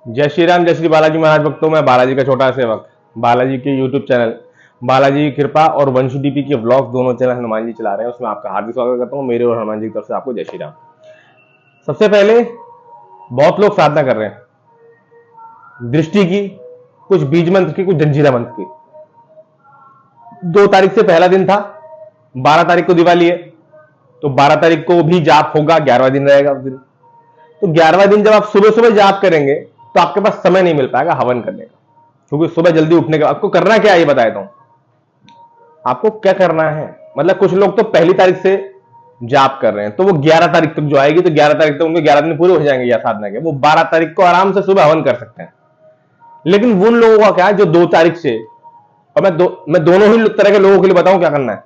जय श्री राम, जय श्री बालाजी महाराज भक्तों। मैं बालाजी का छोटा सेवक, बालाजी के यूट्यूब चैनल बालाजी की कृपा और वंशु डीपी के व्लॉग दोनों चैनल हनुमान जी चला रहे हैं, उसमें आपका हार्दिक स्वागत करता हूं। मेरे और हनुमान जी की तरफ से आपको जय श्री राम। सबसे पहले, बहुत लोग साधना कर रहे हैं दृष्टि की, कुछ बीज मंत्र की, कुछ जंजीरा मंत्र की। 2 तारीख से पहला दिन था, 12 तारीख को दिवाली है, तो 12 तारीख को भी जाप होगा, 11वां दिन रहेगा उस दिन। तो 11वां दिन जब आप सुबह सुबह जाप करेंगे तो आपके पास समय नहीं मिल पाएगा हवन करने का, क्योंकि सुबह जल्दी उठने के बाद आपको करना क्या है ये बता देता हूं। आपको क्या करना है, मतलब कुछ लोग तो पहली तारीख से जाप कर रहे हैं, तो वो 11 तारीख तक जो आएगी, तो 11 तारीख तक उनके 11 दिन पूरे हो जाएंगे या साधना के, वो 12 तारीख को आराम से सुबह हवन कर सकते हैं। लेकिन उन लोगों का क्या है जो 2 तारीख से, और मैं दोनों ही तरह के लोगों के लिए बताऊं क्या करना है।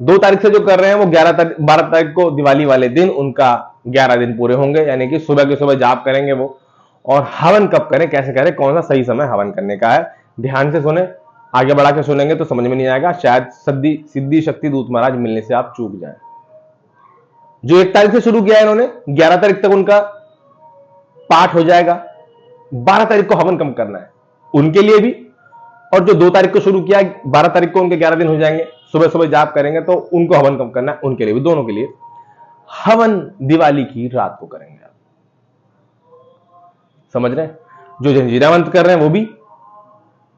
2 तारीख से जो कर रहे हैं वो 12 तारीख को दिवाली वाले दिन उनका 11 दिन पूरे होंगे, यानी कि सुबह के सुबह जाप करेंगे वो। और हवन कब करें, कैसे करें, कौन सा सही समय हवन करने का है, ध्यान से सुने। आगे बढ़ा के सुनेंगे तो समझ में नहीं आएगा, शायद सिद्धि शक्ति दूत महाराज मिलने से आप चूक जाए। जो 1 तारीख से शुरू किया है इन्होंने, 11 तारीख तक उनका पाठ हो जाएगा। 12 तारीख को हवन कम करना है उनके लिए भी, और जो 2 तारीख को शुरू किया 12 तारीख को उनके 11 दिन हो जाएंगे, सुबह सुबह जाप करेंगे तो उनको हवन कम करना है, उनके लिए भी, दोनों के लिए। हवन दिवाली की रात को करेंगे आप, समझ रहे हैं। जो जंजीरा मंत्र कर रहे हैं वो भी,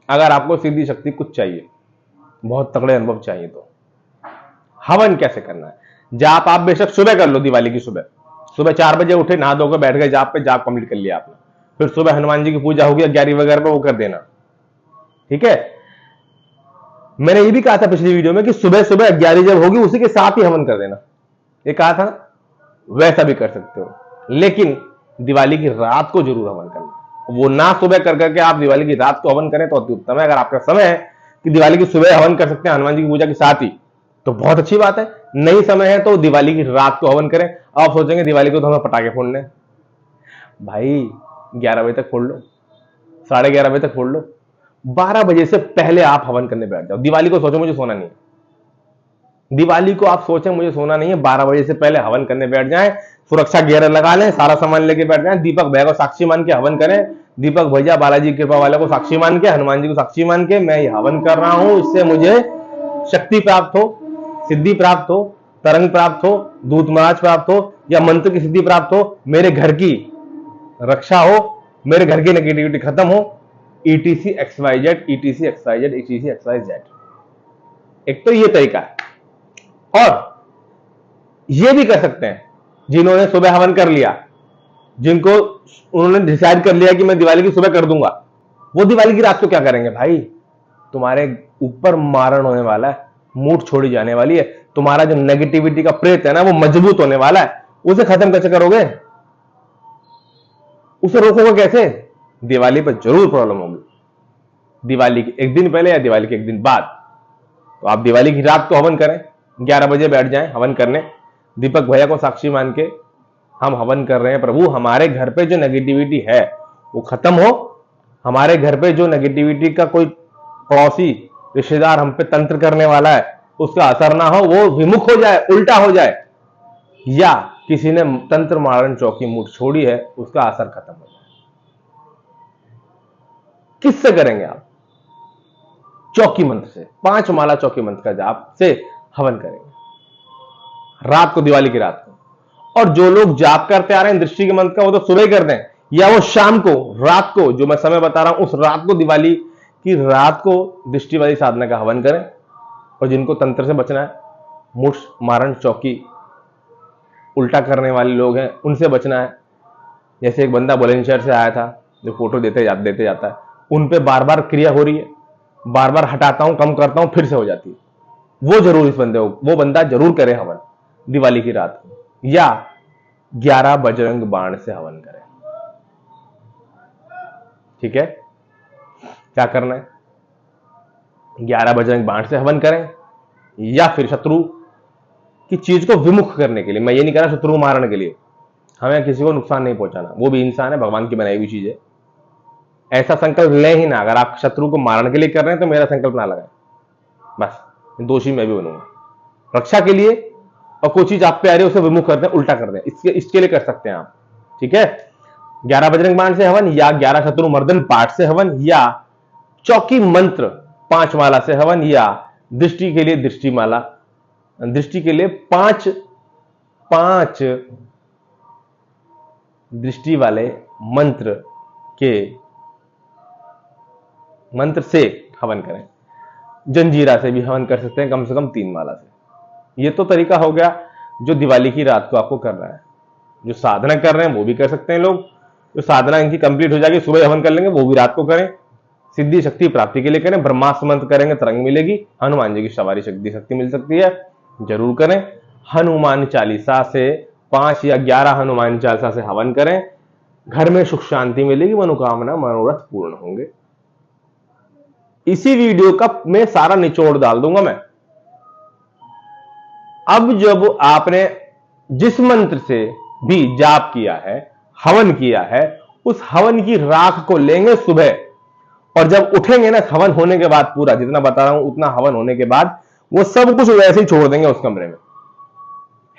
अगर आपको सीधी शक्ति कुछ चाहिए, बहुत तगड़े अनुभव चाहिए, तो हवन कैसे करना है। जाप आप बेशक सुबह कर लो, दिवाली की सुबह 4 बजे उठे, नहा धोकर बैठ गए जाप पे, जाप कंप्लीट कर लिया आपने। फिर सुबह हनुमान जी की पूजा होगी 11 वगैरह पे, वो कर देना, ठीक है। मैंने ये भी कहा था पिछली वीडियो में कि सुबह सुबह 11 जब होगी उसी के साथ ही हवन कर देना, ये कहा था, वैसा भी कर सकते हो। लेकिन दिवाली की रात को जरूर हवन करना, वो ना सुबह कर करके आप दिवाली की रात को हवन करें तो अति उत्तम है। अगर आपका समय है कि दिवाली की सुबह हवन कर सकते हैं हनुमान जी की पूजा के साथ ही, तो बहुत अच्छी बात है। नहीं समय है तो दिवाली की रात को हवन करें। आप सोचेंगे दिवाली को तो हमें पटाखे फोड़ने, भाई 11 बजे तक फोड़ लो, 11:30 बजे तक फोड़ लो, 12 बजे से पहले आप हवन करने बैठ जाओ। दिवाली को सोचो मुझे सोना नहीं है, दिवाली को आप सोचें मुझे सोना नहीं है, 12 बजे से पहले हवन करने बैठ जाएं, सुरक्षा घेरा लगा लें, सारा सामान लेके बैठ जाएं, दीपक भैया को साक्षी मान के हवन करें। दीपक भैया बालाजी कृपा वाले को साक्षी मान के, हनुमान जी को साक्षी मान के मैं ये हवन कर रहा हूं, इससे मुझे शक्ति प्राप्त हो, सिद्धि प्राप्त हो, तरंग प्राप्त हो, दूत महाराज प्राप्त हो, या मंत्र की सिद्धि प्राप्त हो, मेरे घर की रक्षा हो, मेरे घर की नेगेटिविटी खत्म हो, ETC XYZ, ETC XYZ, ETC XYZ। एक तो ये तरीका है। और ये भी कर सकते हैं जिन्होंने सुबह हवन कर लिया, जिनको उन्होंने डिसाइड कर लिया कि मैं दिवाली की सुबह कर दूंगा, वो दिवाली की रात को क्या करेंगे, भाई तुम्हारे ऊपर मारण होने वाला है, मूठ छोड़ी जाने वाली है, तुम्हारा जो नेगेटिविटी का प्रेत है ना वो मजबूत होने वाला है। उसे खत्म कैसे करोगे, उसे रोकोगे कैसे। दिवाली पर जरूर प्रॉब्लम होगी, दिवाली के 1 दिन पहले या दिवाली के 1 दिन बाद। तो आप दिवाली की रात को हवन करें, 11 बजे बैठ जाएं हवन करने, दीपक भैया को साक्षी मान के हम हवन कर रहे हैं, प्रभु हमारे घर पे जो नेगेटिविटी है वो खत्म हो, हमारे घर पे जो नेगेटिविटी का कोई पड़ोसी रिश्तेदार हम पे तंत्र करने वाला है उसका असर ना हो, वो विमुख हो जाए, उल्टा हो जाए, या किसी ने तंत्र मारण चौकी मूठ छोड़ी है उसका असर खत्म हो जाए। किससे करेंगे आप, चौकी मंत्र से, 5 माला चौकी मंत्र का जाप से हवन करेंगे रात को, दिवाली की रात को। और जो लोग जाप करते आ रहे हैं दृष्टि के मंत्र का, वो तो सुबह कर दें, या वो शाम को, रात को, जो मैं समय बता रहा हूं उस रात को, दिवाली की रात को दृष्टि वाली साधना का हवन करें। और जिनको तंत्र से बचना है, मुठ मारण चौकी उल्टा करने वाले लोग हैं उनसे बचना है। जैसे एक बंदा बुलंदशहर से आया था जो फोटो देते जाता है, उन पे बार बार क्रिया हो रही है, बार बार हटाता हूं, कम करता हूं, फिर से हो जाती है। वो जरूर इस बंदे को, वो बंदा जरूर करे हवन दिवाली की रात को, या 11 बजरंग बाण से हवन करें, ठीक है। क्या करना है, 11 बजरंग बाण से हवन करें, या फिर शत्रु की चीज को विमुख करने के लिए। मैं ये नहीं कह रहा शत्रु मारने के लिए, हमें किसी को नुकसान नहीं पहुंचाना, वो भी इंसान है, भगवान की बनाई हुई चीज है। ऐसा संकल्प ले ही ना, अगर आप शत्रु को मारने के लिए कर रहे हैं तो मेरा संकल्प ना लगाए, बस दोषी मैं भी बनूंगा। रक्षा के लिए, और कोई चीज आप पे आ रही है उसे विमुख कर दें, उल्टा कर दें, इसके लिए कर सकते हैं आप, ठीक है। 11 बजरंग बाण से हवन, या 11 शत्रु मर्दन पाठ से हवन, या चौकी मंत्र 5 माला से हवन, या दृष्टि के लिए दृष्टि के लिए 5 दृष्टि वाले मंत्र से हवन करें। जंजीरा से भी हवन कर सकते हैं, कम से कम 3 माला से। ये तो तरीका हो गया जो दिवाली की रात को आपको करना है। जो साधना कर रहे हैं वो भी कर सकते हैं लोग, जो साधना इनकी कंप्लीट हो जाएगी सुबह हवन कर लेंगे, वो भी रात को करें। सिद्धि शक्ति प्राप्ति के लिए करें, ब्रह्मास्त्र मंत्र करेंगे तरंग मिलेगी, हनुमान जी की सवारी शक्ति मिल सकती है, जरूर करें। हनुमान चालीसा से 5 या 11 हनुमान चालीसा से हवन करें, घर में सुख शांति मिलेगी, मनोकामना मनोरथ पूर्ण होंगे। इसी वीडियो का मैं सारा निचोड़ डाल दूंगा मैं। अब जब आपने जिस मंत्र से भी जाप किया है, हवन किया है, उस हवन की राख को लेंगे सुबह, और जब उठेंगे ना हवन होने के बाद, पूरा जितना बता रहा हूं उतना हवन होने के बाद, वो सब कुछ वैसे ही छोड़ देंगे उस कमरे में,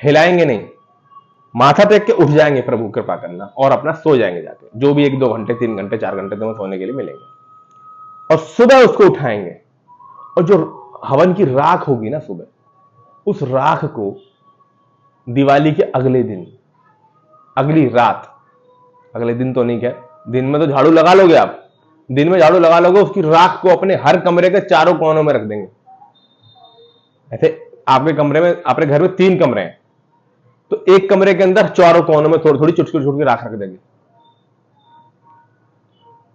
हिलाएंगे नहीं, माथा टेक के उठ जाएंगे, प्रभु कृपा करना, और अपना सो जाएंगे जाके, जो भी 1-2 घंटे 3 घंटे 4 घंटे तुम्हें सोने के लिए मिलेंगे, और सुबह उसको उठाएंगे। और जो हवन की राख होगी ना सुबह, उस राख को दिवाली के अगले दिन, अगली रात, अगले दिन तो नहीं, क्या दिन में तो झाड़ू लगा लोगे आप, दिन में झाड़ू लगा लोगे, उसकी राख को अपने हर कमरे के चारों कोनों में रख देंगे। ऐसे आपके कमरे में, आपके घर में 3 कमरे हैं, तो एक कमरे के अंदर चारों कोनों में थोड़ी थोड़ी चुटकी राख रख देंगे।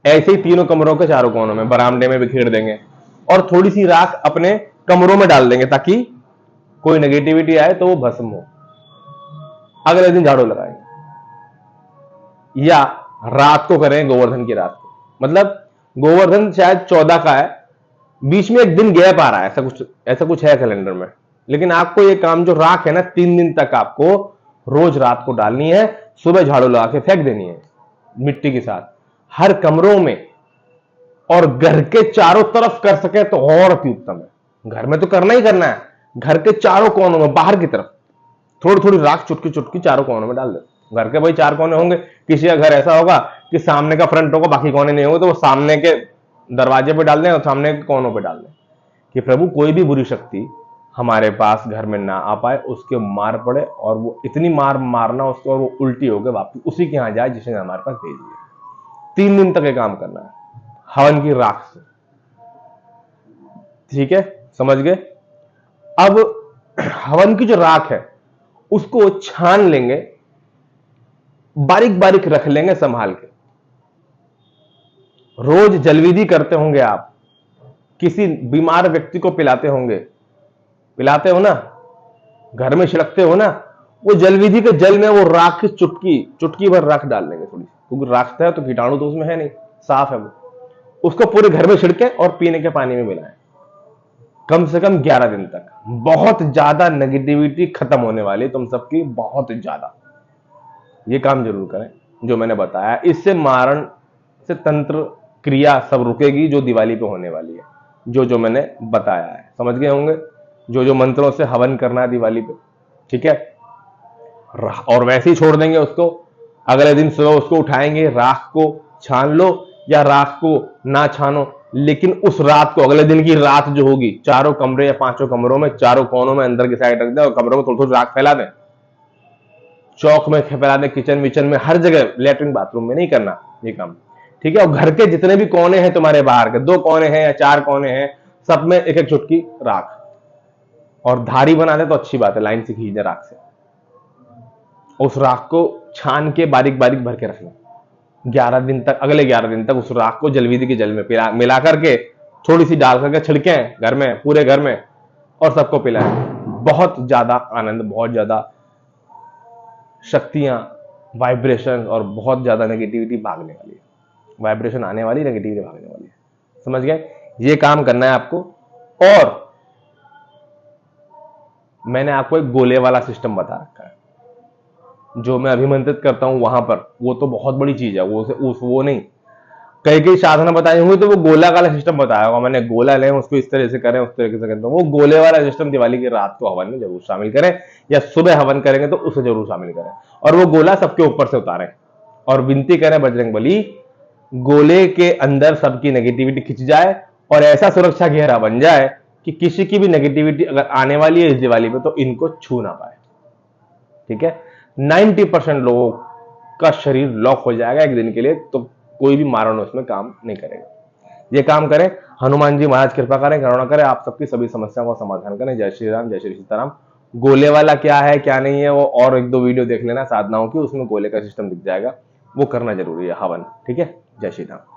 ऐसे ही तीनों कमरों के चारों कोनों में, बरामदे में बिखेर देंगे, और थोड़ी सी राख अपने कमरों में डाल देंगे, ताकि कोई नेगेटिविटी आए तो वो भस्म हो। अगले दिन झाड़ू लगाएंगे, या रात को करें गोवर्धन की रात को, मतलब गोवर्धन शायद 14 का है, बीच में एक दिन गैप आ रहा है, ऐसा कुछ है कैलेंडर में, लेकिन आपको ये काम जो राख है ना 3 दिन तक आपको रोज रात को डालनी है, सुबह झाड़ू लगा के फेंक देनी है मिट्टी के साथ हर कमरों में, और घर के चारों तरफ कर सके तो और अति उत्तम है। घर में तो करना ही करना है, घर के चारों कोनों में, बाहर की तरफ थोड़ी थोड़ी राख चुटकी चारों कोनों में डाल दे। घर के भाई 4 कोने होंगे, किसी का घर ऐसा होगा कि सामने का फ्रंट होगा, बाकी कोने नहीं होंगे, तो वो सामने के दरवाजे पे डाल दें और सामने के कोनों पे डाल दें, कि प्रभु कोई भी बुरी शक्ति हमारे पास घर में ना आ पाए, उसके मार पड़े, और वो इतनी मारना उसको, और वो उल्टी होकर वापस उसी के यहां जाए जिसने हमारे पास भेज दिया। 3 दिन तक ये काम करना है हवन की राख से, ठीक है, समझ गए। अब हवन की जो राख है उसको छान लेंगे, बारीक बारीक रख लेंगे संभाल के। रोज जलविधि करते होंगे आप, किसी बीमार व्यक्ति को पिलाते पिलाते हो ना, घर में छिड़कते हो ना, वो जलविधि के जल में वो राख की चुटकी भर राख डाल लेंगे थोड़ी, क्योंकि राख है तो कीटाणु तो उसमें है नहीं, साफ है वो, उसको पूरे घर में छिड़के और पीने के पानी में मिलाएं, कम से कम 11 दिन तक। बहुत ज्यादा नेगेटिविटी खत्म होने वाली तुम सबकी, बहुत ज्यादा। ये काम जरूर करें जो मैंने बताया, इससे मारण से तंत्र क्रिया सब रुकेगी जो दिवाली पे होने वाली है, जो मैंने बताया है, समझ गए होंगे, जो मंत्रों से हवन करना है दिवाली पे, ठीक है। और वैसे ही छोड़ देंगे उसको, अगले दिन सुबह उसको उठाएंगे, राख को छान लो या राख को ना छानो, लेकिन उस रात को, अगले दिन की रात जो होगी, चारों कमरे या 5 कमरों में, चारों कोनों में अंदर की साइड रख दें, और कमरों में थोड़ी थोड़ी राख फैला दें, चौक में फैला दें, किचन विचन में, हर जगह, लेटरिन बाथरूम में नहीं करना ये काम, ठीक है। और घर के जितने भी कोने हैं तुम्हारे बाहर के, 2 कोने हैं या 4 कोने हैं, सब में एक एक चुटकी राख, और धारी बना दे तो अच्छी बात है, लाइन से खींच दे राख से। उस राख को छान के बारीक बारीक भर के रखना 11 दिन तक, अगले 11 दिन तक उस राख को जलविधि के जल में मिला करके थोड़ी सी डाल करके छिड़के घर में, पूरे घर में, और सबको पिलाएं। बहुत ज्यादा आनंद, बहुत ज्यादा शक्तियां, वाइब्रेशन, और बहुत ज्यादा नेगेटिविटी भागने वाली है, वाइब्रेशन आने वाली, नेगेटिविटी भागने वाली है, समझ गए। ये काम करना है आपको। और मैंने आपको एक गोले वाला सिस्टम बता रखा है, जो मैं अभिमंत्रित करता हूं वहां पर, वो तो बहुत बड़ी चीज है, वो नहीं, कई साधना बताई होंगी तो वो गोला वाला सिस्टम बताया होगा मैंने, गोला लें, उसको इस तरह से करें, उस तरीके से करें, तो वो गोले वाला सिस्टम दिवाली की रात को हवन में जरूर शामिल करें, या सुबह हवन करेंगे तो उसे जरूर शामिल करें, और वो गोला सबके ऊपर से उतारें, और विनती करें बजरंगबली, गोले के अंदर सबकी नेगेटिविटी खिंच जाए और ऐसा सुरक्षा घेरा बन जाए कि किसी की भी नेगेटिविटी अगर आने वाली है इस दिवाली पे तो इनको छू ना पाए। ठीक है, 90% लोगों का शरीर लॉक हो जाएगा एक दिन के लिए, तो कोई भी मारण उसमें काम नहीं करेगा। ये काम करें, हनुमान जी महाराज कृपा करें, करुणा करें, आप सबकी सभी समस्याओं का समाधान करें। जय श्री राम, जय श्री सीताराम। गोले वाला क्या है क्या नहीं है वो और 1-2 वीडियो देख लेना साधनाओं की, उसमें गोले का सिस्टम दिख जाएगा, वो करना जरूरी है हवन। ठीक है, जय श्री राम।